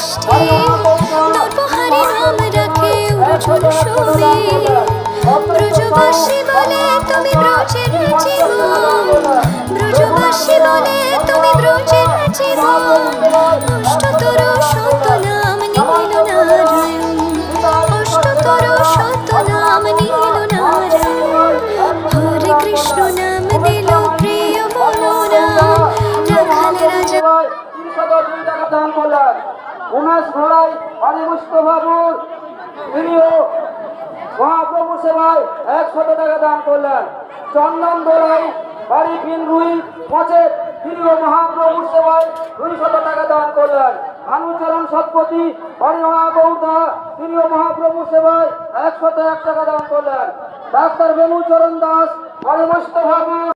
সৃষ্টি তপহারি নাম রাখে উর্জুন শোভে ব্রজবাসী বলে তুমি ব্রজের জীবন ব্রজবাসী বলে তুমি ব্রজের জীবন অষ্টতর শত নাম নীল নারায়ণ অষ্টতর শত নাম নীল নারায়ণ হরে কৃষ্ণ নাম দিল প্রিয় বলো রাম রাখাল রাজা 302 টাকা দান করলেন। উমেশ ঘোড়াই হরি মুস্তফাপুর তিনিও মহাপ্রভু সেবায় 100 টাকা দান করলেন। চন্দন দোলাই বাড়ি পিনরুই পচে তিনিও মহাপ্রভুর সেবায় 200 টাকা দান করলেন। ভানুচরণ সৎপতি বাড়ি মহাগৌদা তিনিও মহাপ্রভুর সেবায় 101 টাকা দান করলেন। ডাক্তার বেণুচরণ দাস বাড়ি মুস্তফাপুর